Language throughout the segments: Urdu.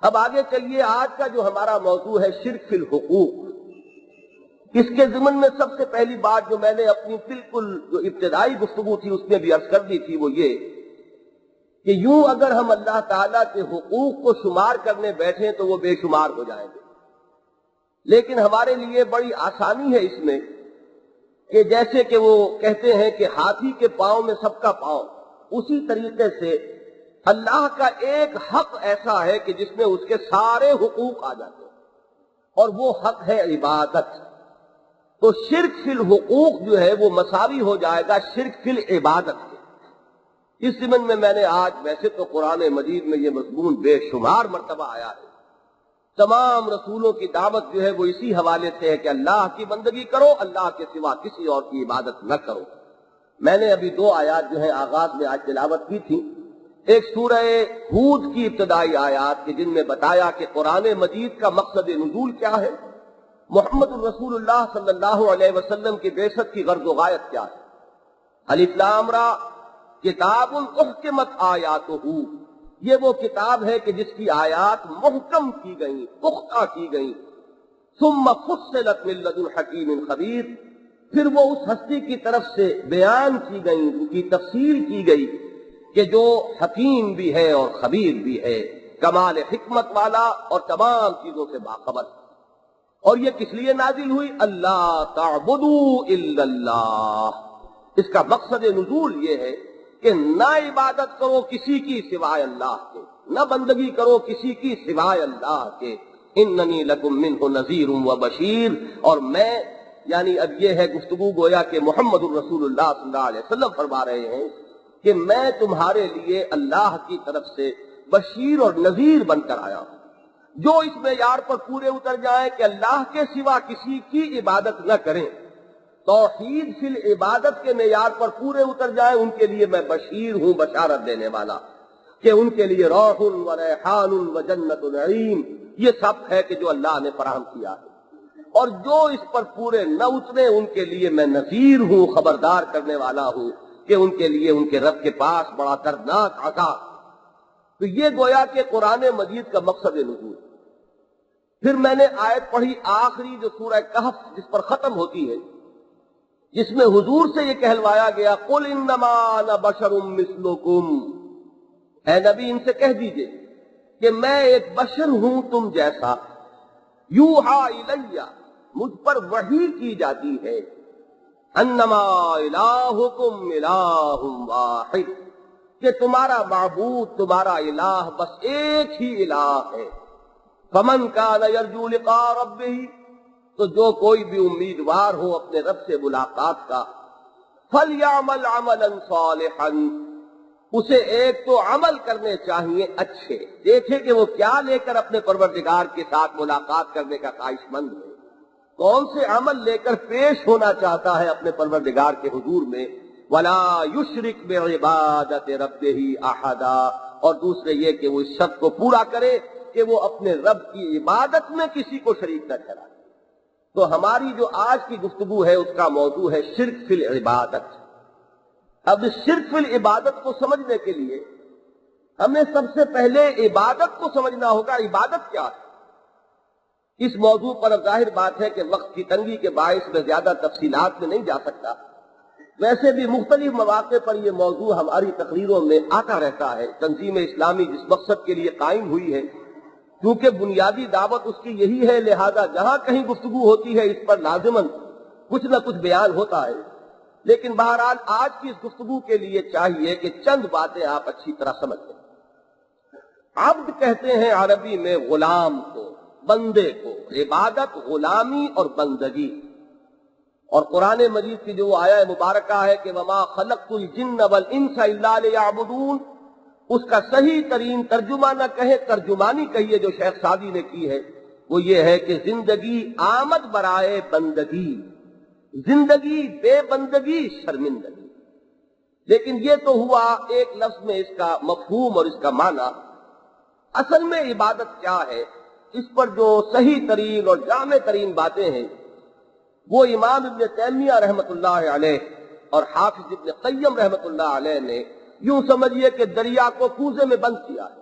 اب آگے چلیے، آج کا جو ہمارا موضوع ہے شرک فی الحقوق، اس کے ضمن میں سب سے پہلی بات جو میں نے اپنی بالکل جو ابتدائی گفتگو تھی اس میں بھی عرض کر دی تھی، وہ یہ کہ یوں اگر ہم اللہ تعالیٰ کے حقوق کو شمار کرنے بیٹھیں تو وہ بے شمار ہو جائیں گے، لیکن ہمارے لیے بڑی آسانی ہے اس میں کہ جیسے کہ وہ کہتے ہیں کہ ہاتھی کے پاؤں میں سب کا پاؤں، اسی طریقے سے اللہ کا ایک حق ایسا ہے کہ جس میں اس کے سارے حقوق آ جاتے ہیں، اور وہ حق ہے عبادت۔ تو شرک فی الحقوق جو ہے وہ مساوی ہو جائے گا شرک فی العبادت کے۔ اس ضمن میں نے آج ویسے تو قرآن مجید میں یہ مضمون بے شمار مرتبہ آیا ہے، تمام رسولوں کی دعوت جو ہے وہ اسی حوالے سے ہے کہ اللہ کی بندگی کرو، اللہ کے سوا کسی اور کی عبادت نہ کرو۔ میں نے ابھی 2 آیات جو ہیں آغاز میں آج تلاوت کی تھی، ایک سورہ ہود کی ابتدائی آیات کہ جن میں بتایا کہ قرآن مجید کا مقصد نزول کیا ہے، محمد الرسول اللہ صلی اللہ علیہ وسلم کی بعثت کی غرض و غایت کیا ہے۔ الف لام را کتاب احکمت آیاتہ، یہ وہ کتاب ہے کہ جس کی آیات محکم کی گئیں، پختہ کی گئیں۔ ثم فصلت من لدن حکیم خبیر، پھر وہ اس ہستی کی طرف سے بیان کی گئیں، ان کی تفصیل کی گئی کہ جو حکیم بھی ہے اور خبیر بھی ہے، کمال حکمت والا اور تمام چیزوں سے باخبر۔ اور یہ کس لیے نازل ہوئی؟ اللہ تعبدوا الا اللہ، اس کا مقصد نزول یہ ہے کہ نہ عبادت کرو کسی کی سوائے اللہ کے، نہ بندگی کرو کسی کی سوائے اللہ کے۔ اننی لکم منہ نذیر و بشیر، اور میں یعنی اب یہ ہے گفتگو گویا کہ محمد الرسول اللہ صلی اللہ علیہ وسلم فرما رہے ہیں کہ میں تمہارے لیے اللہ کی طرف سے بشیر اور نذیر بن کر آیا ہوں۔ جو اس معیار پر پورے اتر جائیں کہ اللہ کے سوا کسی کی عبادت نہ کریں، توحید فی العبادت کے معیار پر پورے اتر جائیں، ان کے لیے میں بشیر ہوں، بشارت دینے والا، کہ ان کے لیے روح و ریحان و جنت نعیم، یہ سب ہے کہ جو اللہ نے فراہم کیا ہے۔ اور جو اس پر پورے نہ اترے ان کے لیے میں نذیر ہوں، خبردار کرنے والا ہوں کہ ان کے لیے ان کے رب کے پاس بڑا دردناک عذاب۔ تو یہ گویا کہ قرآن مجید کا مقصد نزول۔ پھر میں نے آیت پڑھی آخری جو سورہ کہف جس پر ختم ہوتی ہے، جس میں حضور سے یہ کہلوایا گیا قل انما انا بشر مثلکم، اے نبی ان سے کہہ دیجئے کہ میں ایک بشر ہوں تم جیسا، یوحا الیہ، مجھ پر وحی کی جاتی ہے، انما الہکم الہ واحد، کہ تمہارا معبود تمہارا الہ بس ایک ہی الہ ہے۔ فمن کان یرجو لقاء ربہ، تو جو کوئی بھی امیدوار ہو اپنے رب سے ملاقات کا، فلیعمل عملا صالحا، اسے ایک تو عمل کرنے چاہیے اچھے، دیکھے کہ وہ کیا لے کر اپنے پروردگار کے ساتھ ملاقات کرنے کا خواہش مند ہے، کون سے عمل لے کر پیش ہونا چاہتا ہے اپنے پروردگار کے حضور میں، ولا یشرک بعبادت ربہ احدا، اور دوسرے یہ کہ وہ اس شرط کو پورا کرے کہ وہ اپنے رب کی عبادت میں کسی کو شریک نہ ٹھہرائے۔ تو ہماری جو آج کی گفتگو ہے اس کا موضوع ہے شرک فی العبادت۔ اب اس شرک فی العبادت کو سمجھنے کے لیے ہمیں سب سے پہلے عبادت کو سمجھنا ہوگا، عبادت کیا ہے۔ اس موضوع پر اب ظاہر بات ہے کہ وقت کی تنگی کے باعث میں زیادہ تفصیلات میں نہیں جا سکتا، ویسے بھی مختلف مواقع پر یہ موضوع ہماری تقریروں میں آتا رہتا ہے۔ تنظیم اسلامی جس مقصد کے لیے قائم ہوئی ہے، کیونکہ بنیادی دعوت اس کی یہی ہے، لہذا جہاں کہیں گفتگو ہوتی ہے اس پر لازماً کچھ نہ کچھ بیان ہوتا ہے، لیکن بہرحال آج کی اس گفتگو کے لیے چاہیے کہ چند باتیں آپ اچھی طرح سمجھ لیں۔ عبد کہتے ہیں عربی میں غلام کو، بندے کو، عبادت غلامی اور بندگی۔ اور قرآن مجید کی جو آیہ مبارکہ ہے کہ وما خلقت الجن والانس الا لیعبدون، اس کا صحیح ترین ترجمہ نہ کہے ترجمانی کہیے جو شیخ سعدی نے کی ہے، وہ یہ ہے کہ زندگی آمد برائے بندگی، زندگی بے بندگی شرمندگی۔ لیکن یہ تو ہوا ایک لفظ میں اس کا مفہوم اور اس کا معنی۔ اصل میں عبادت کیا ہے، اس پر جو صحیح ترین اور جامع ترین باتیں ہیں وہ امام ابن تیمیہ رحمۃ اللہ علیہ اور حافظ ابن قیم رحمۃ اللہ علیہ نے یوں سمجھیے کہ دریا کو کوزے میں بند کیا ہے۔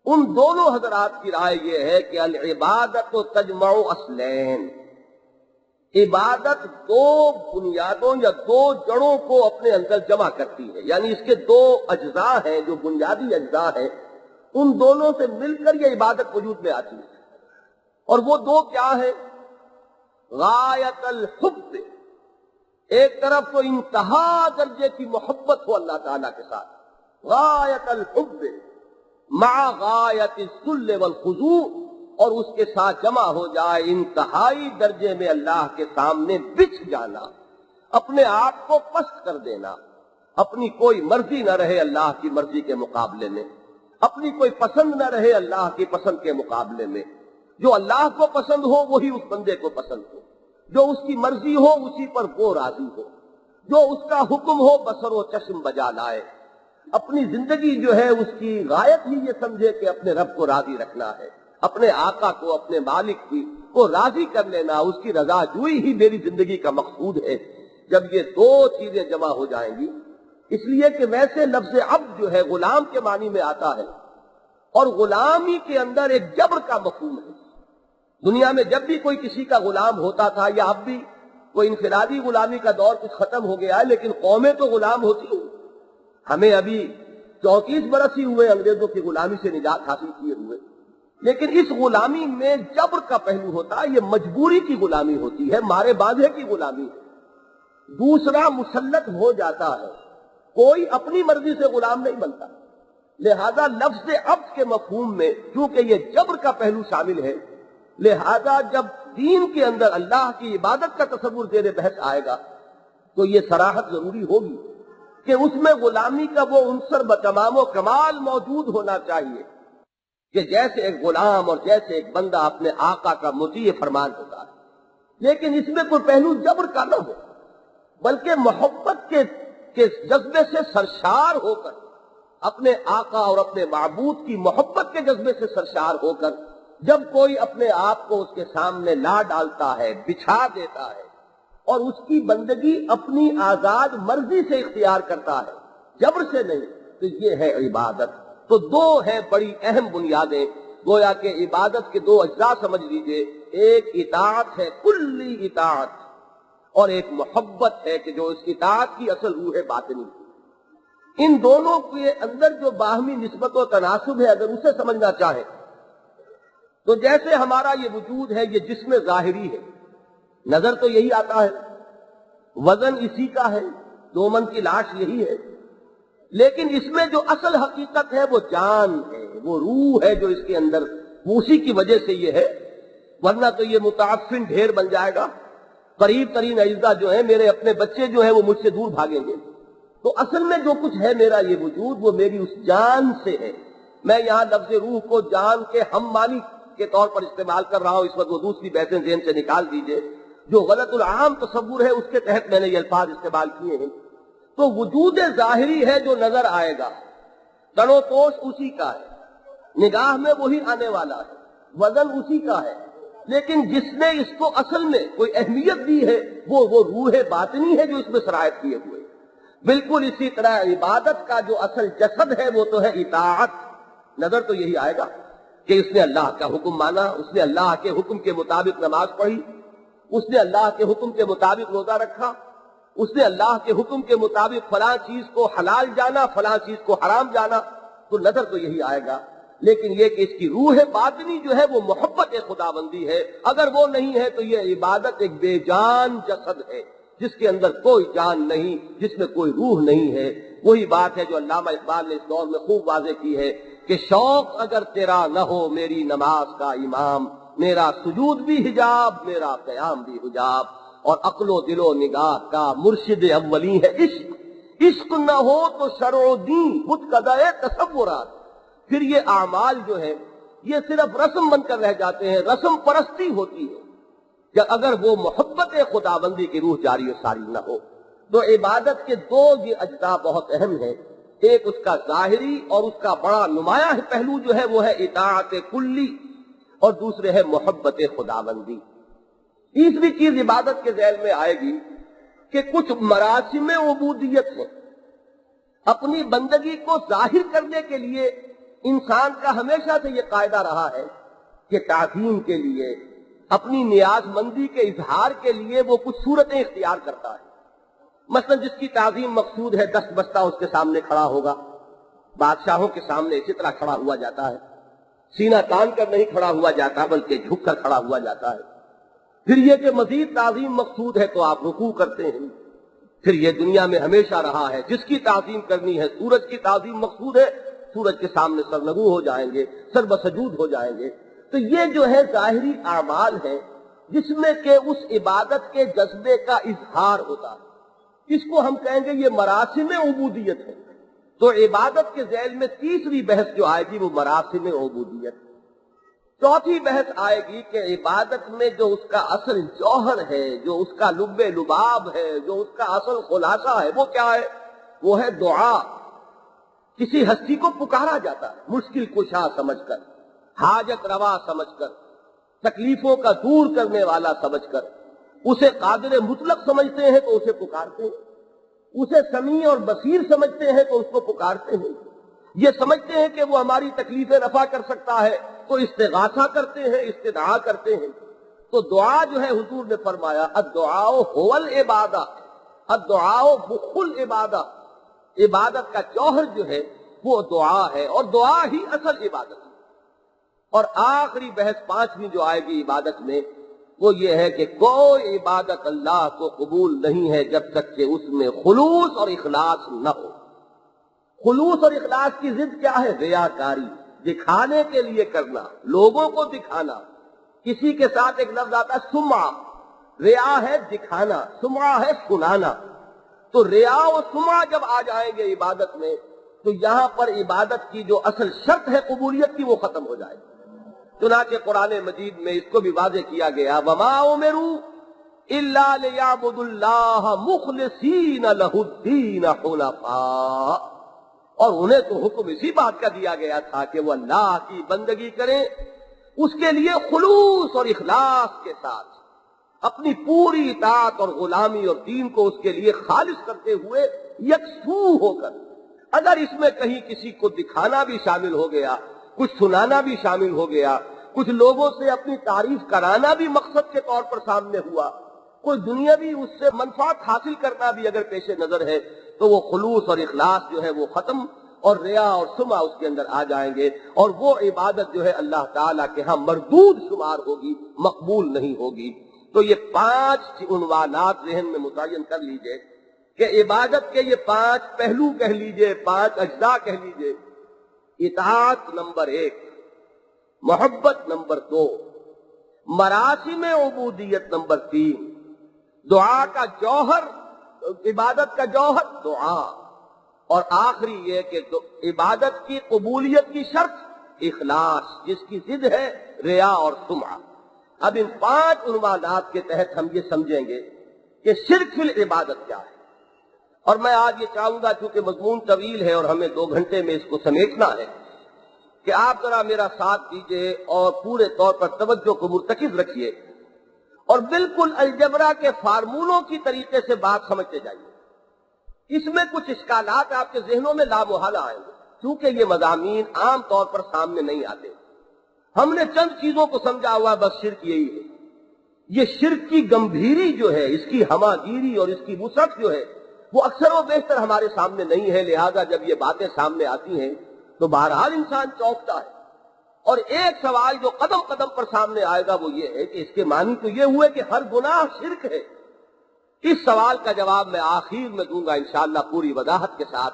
ان دونوں حضرات کی رائے یہ ہے کہ العبادت تجمع اصلین، عبادت دو بنیادوں یا دو جڑوں کو اپنے اندر جمع کرتی ہے، یعنی اس کے دو اجزاء ہیں جو بنیادی اجزاء ہیں، ان دونوں سے مل کر یہ عبادت وجود میں آتی ہے۔ اور وہ دو کیا ہے؟ غایت الحب، ایک طرف تو انتہا درجے کی محبت ہو اللہ تعالیٰ کے ساتھ، غایت الحب مع غایت الذل والخضوع، اور اس کے ساتھ جمع ہو جائے انتہائی درجے میں اللہ کے سامنے بچھ جانا، اپنے آپ کو پست کر دینا، اپنی کوئی مرضی نہ رہے اللہ کی مرضی کے مقابلے میں، اپنی کوئی پسند نہ رہے اللہ کی پسند کے مقابلے میں، جو اللہ کو پسند ہو وہی اس بندے کو پسند ہو، جو اس کی مرضی ہو اسی پر وہ راضی ہو، جو اس کا حکم ہو بصر و چشم بجا لائے، اپنی زندگی جو ہے اس کی غایت ہی یہ سمجھے کہ اپنے رب کو راضی رکھنا ہے، اپنے آقا کو، اپنے مالک کو راضی کر لینا، اس کی رضا جوئی ہی میری زندگی کا مقصود ہے۔ جب یہ دو چیزیں جمع ہو جائیں گی، اس لیے کہ ویسے لفظ عبد جو ہے غلام کے معنی میں آتا ہے، اور غلامی کے اندر ایک جبر کا مفہوم ہے۔ دنیا میں جب بھی کوئی کسی کا غلام ہوتا تھا، یا اب بھی کوئی انفرادی غلامی کا دور کچھ ختم ہو گیا ہے، لیکن قومیں تو غلام ہوتی ہیں۔ ہمیں ابھی 34 برس ہی ہوئے انگریزوں کی غلامی سے نجات حاصل کیے ہوئے، لیکن اس غلامی میں جبر کا پہلو ہوتا ہے، یہ مجبوری کی غلامی ہوتی ہے، مارے باندھے کی غلامی ہے۔ دوسرا مسلط ہو جاتا ہے، کوئی اپنی مرضی سے غلام نہیں بنتا، لہذا لفظ عبد کے مفہوم میں چونکہ یہ جبر کا پہلو شامل ہے، لہذا جب دین کے اندر اللہ کی عبادت کا تصور زیر بحث آئے گا تو یہ صراحت ضروری ہوگی کہ اس میں غلامی کا وہ عنصر بتمام و کمال موجود ہونا چاہیے کہ جیسے ایک غلام اور جیسے ایک بندہ اپنے آقا کا مطیع فرمان ہوتا ہے، لیکن اس میں کوئی پہلو جبر کا نہ ہو، بلکہ محبت کے جذبے سے سرشار ہو کر، اپنے آقا اور اپنے معبود کی محبت کے جذبے سے سرشار ہو کر جب کوئی اپنے آپ کو اس کے سامنے لا ڈالتا ہے، بچھا دیتا ہے، اور اس کی بندگی اپنی آزاد مرضی سے اختیار کرتا ہے، جبر سے نہیں، تو یہ ہے عبادت۔ تو دو ہیں بڑی اہم بنیادیں، گویا کہ عبادت کے دو اجزاء سمجھ لیجئے، ایک اطاعت ہے، کلی اطاعت، اور ایک محبت ہے کہ جو اس اطاعت کی اصل روح ہے باطنی۔ ان دونوں کے اندر جو باہمی نسبت و تناسب ہے، اگر اسے سمجھنا چاہیں تو جیسے ہمارا یہ وجود ہے، یہ جسم ظاہری ہے، نظر تو یہی آتا ہے، وزن اسی کا ہے، 2 من کی لاش یہی ہے، لیکن اس میں جو اصل حقیقت ہے وہ جان ہے، وہ روح ہے جو اس کے اندر، وہ اسی کی وجہ سے یہ ہے، ورنہ تو یہ متعفن ڈھیر بن جائے گا، قریب ترین اجزاء جو ہیں، میرے اپنے بچے جو ہیں وہ مجھ سے دور بھاگیں گے۔ تو اصل میں جو کچھ ہے میرا یہ وجود، وہ میری اس جان سے ہے۔ میں یہاں لفظ روح کو جان کے ہم معنی کے طور پر استعمال کر رہا ہوں اس وقت، وہ دوسری بحثیں ذہن سے نکال دیجئے، جو غلط العام تصور ہے اس کے تحت میں نے یہ الفاظ استعمال کیے ہیں۔ تو وجود ظاہری ہے جو نظر آئے گا، تن و توش اسی کا ہے، نگاہ میں وہی آنے والا ہے، وزن اسی کا ہے، لیکن جس نے اس کو اصل میں کوئی اہمیت دی ہے وہ روح باطنی ہے جو اس میں سرایت کیے ہوئے۔ بالکل اسی طرح عبادت کا جو اصل جسد ہے وہ تو ہے اطاعت۔ نظر تو یہی آئے گا کہ اس نے اللہ کا حکم مانا، اس نے اللہ کے حکم کے مطابق نماز پڑھی، اس نے اللہ کے حکم کے مطابق روزہ رکھا، اس نے اللہ کے حکم کے مطابق فلاں چیز کو حلال جانا، فلاں چیز کو حرام جانا، تو نظر تو یہی آئے گا۔ لیکن یہ کہ اس کی روح باطنی جو ہے وہ محبت خداوندی ہے، اگر وہ نہیں ہے تو یہ عبادت ایک بے جان جسد ہے جس کے اندر کوئی جان نہیں، جس میں کوئی روح نہیں ہے۔ وہی بات ہے جو علامہ اقبال نے اس دور میں خوب واضح کی ہے کہ شوق اگر تیرا نہ ہو میری نماز کا امام، میرا سجود بھی حجاب، میرا قیام بھی حجاب، اور عقل و دل و نگاہ کا مرشد اولی ہے عشق۔ عشق نہ ہو تو شرع و دین متقدع تصورات، پھر یہ اعمال جو ہیں یہ صرف رسم بن کر رہ جاتے ہیں، رسم پرستی ہوتی ہے کہ اگر وہ محبت خداوندی کی روح جاری و ساری نہ ہو۔ تو عبادت کے دو یہ اجزاء بہت اہم ہیں، ایک اس کا ظاہری اور اس کا بڑا نمایاں پہلو جو ہے وہ ہے اطاعت کلی، اور دوسرے ہے محبت خداوندی۔ تیسری چیز عبادت کے ذیل میں آئے گی کہ کچھ مراسم عبودیت ہیں، اپنی بندگی کو ظاہر کرنے کے لیے انسان کا ہمیشہ سے یہ قاعدہ رہا ہے کہ تعظیم کے لیے، اپنی نیاز مندی کے اظہار کے لیے وہ کچھ صورتیں اختیار کرتا ہے۔ مثلا جس کی تعظیم مقصود ہے، دست بستہ اس کے سامنے کھڑا ہوگا، بادشاہوں کے سامنے اسی طرح کھڑا ہوا جاتا ہے، سینہ تان کر نہیں کھڑا ہوا جاتا بلکہ جھک کر کھڑا ہوا جاتا ہے۔ پھر یہ کہ مزید تعظیم مقصود ہے تو آپ رکوع کرتے ہیں۔ پھر یہ دنیا میں ہمیشہ رہا ہے، جس کی تعظیم کرنی ہے، سورج کی تعظیم مقصود ہے، سورج کے سامنے سرنگو ہو جائیں گے، سر بسجود ہو جائیں گے۔ تو یہ جو ہے ظاہری اعمال ہے جس میں کہ اس عبادت کے جذبے کا اظہار ہوتا ہے، اس کو ہم کہیں گے یہ مراسم عبودیت ہے۔ تو عبادت کے ذیل میں تیسری بحث جو آئے گی وہ مراسم عبودیت۔ چوتھی بحث آئے گی کہ عبادت میں جو اس کا اصل جوہر ہے، جو اس کا لب لباب ہے، جو اس کا اصل خلاصہ ہے، وہ کیا ہے؟ وہ ہے دعا۔ کسی ہستی کو پکارا جاتا ہے مشکل کشا سمجھ کر، حاجت روا سمجھ کر، تکلیفوں کا دور کرنے والا سمجھ کر، اسے قادر مطلق سمجھتے ہیں تو اسے پکارتے ہیں، اسے سمیع اور بصیر سمجھتے ہیں تو اس کو پکارتے ہیں، یہ سمجھتے ہیں کہ وہ ہماری تکلیفیں رفع کر سکتا ہے تو استغاثہ کرتے ہیں، استدعا کرتے ہیں۔ تو دعا جو ہے حضور نے فرمایا الدعاء هو العبادہ، الدعاء مخ العبادہ، عبادت کا جوہر جو ہے وہ دعا ہے اور دعا ہی اصل عبادت ہے۔ اور آخری بحث پانچویں جو آئے گی عبادت میں وہ یہ ہے کہ کوئی عبادت اللہ کو قبول نہیں ہے جب تک کہ اس میں خلوص اور اخلاص نہ ہو۔ خلوص اور اخلاص کی ضد کیا ہے؟ ریاکاری، دکھانے کے لیے کرنا، لوگوں کو دکھانا۔ کسی کے ساتھ ایک لفظ آتا ہے سمعہ، ریا ہے دکھانا، سمعہ ہے سنانا۔ تو ریا و سمعہ جب آ جائیں گے عبادت میں تو یہاں پر عبادت کی جو اصل شرط ہے قبولیت کی وہ ختم ہو جائے گی۔ چنانچہ قرآن مجید میں اس کو بھی واضح کیا گیا وَمَا أُمِرُوا إِلَّا لِيَعْبُدُوا اللَّهَ مُخْلِصِينَ لَهُ الدِّينَ حُنَفَاءَ، اور انہیں تو حکم اسی بات کا دیا گیا تھا کہ وہ اللہ کی بندگی کریں اس کے لیے خلوص اور اخلاص کے ساتھ، اپنی پوری اطاعت اور غلامی اور دین کو اس کے لیے خالص کرتے ہوئے یکسو ہو کر۔ اگر اس میں کہیں کسی کو دکھانا بھی شامل ہو گیا، کچھ سنانا بھی شامل ہو گیا، کچھ لوگوں سے اپنی تعریف کرانا بھی مقصد کے طور پر سامنے ہوا، کوئی دنیاوی اس سے منفعت حاصل کرنا بھی اگر پیش نظر ہے تو وہ خلوص اور اخلاص جو ہے وہ ختم اور ریا اور سمعہ اس کے اندر آ جائیں گے، اور وہ عبادت جو ہے اللہ تعالیٰ کے ہاں مردود شمار ہوگی، مقبول نہیں ہوگی۔ تو یہ پانچ عنوانات ذہن میں متعین کر لیجئے کہ عبادت کے یہ پانچ پہلو کہہ لیجئے، پانچ اجزاء کہہ لیجئے۔ اطاعت نمبر 1، محبت نمبر 2، مراسم عبودیت نمبر 3، دعا کا جوہر، عبادت کا جوہر دعا، اور آخری یہ کہ عبادت کی قبولیت کی شرط اخلاص، جس کی ضد ہے ریا اور سمعہ۔ اب ان پانچ عنوانات کے تحت ہم یہ سمجھیں گے کہ شرک فی العبادت کیا ہے۔ اور میں آج یہ چاہوں گا چونکہ مضمون طویل ہے اور ہمیں 2 گھنٹے میں اس کو سمیٹنا ہے کہ آپ ذرا میرا ساتھ دیجئے اور پورے طور پر توجہ کو مرتکز رکھیے اور بالکل الجبرا کے فارمولوں کی طریقے سے بات سمجھتے جائیے۔ اس میں کچھ اشکالات آپ کے ذہنوں میں لامحالہ آئیں گے کیونکہ یہ مضامین عام طور پر سامنے نہیں آتے۔ ہم نے چند چیزوں کو سمجھا ہوا، بس شرک یہی ہے۔ یہ شرک کی گمبھیری جو ہے، اس کی ہماگیری اور اس کی وسعت جو ہے وہ اکثر و بیشتر ہمارے سامنے نہیں ہے، لہذا جب یہ باتیں سامنے آتی ہیں تو بہرحال انسان چونکتا ہے۔ اور ایک سوال جو قدم قدم پر سامنے آئے گا وہ یہ ہے کہ اس کے معنی تو یہ ہوئے کہ ہر گناہ شرک ہے۔ اس سوال کا جواب میں آخر میں دوں گا انشاءاللہ پوری وضاحت کے ساتھ،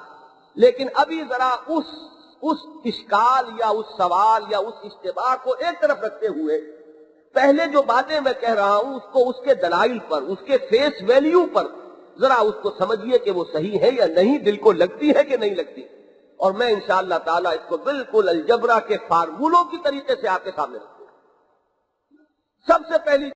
لیکن ابھی ذرا اس اشکال یا اس سوال یا اس اشتباہ کو ایک طرف رکھتے ہوئے پہلے جو باتیں میں کہہ رہا ہوں اس کو اس کے دلائل پر، اس کے فیس ویلیو پر ذرا اس کو سمجھیے کہ وہ صحیح ہے یا نہیں، دل کو لگتی ہے کہ نہیں لگتی، اور میں انشاءاللہ تعالیٰ اس کو بالکل الجبرا کے فارمولوں کی طریقے سے آپ کے سامنے رکھوں۔ سب سے پہلی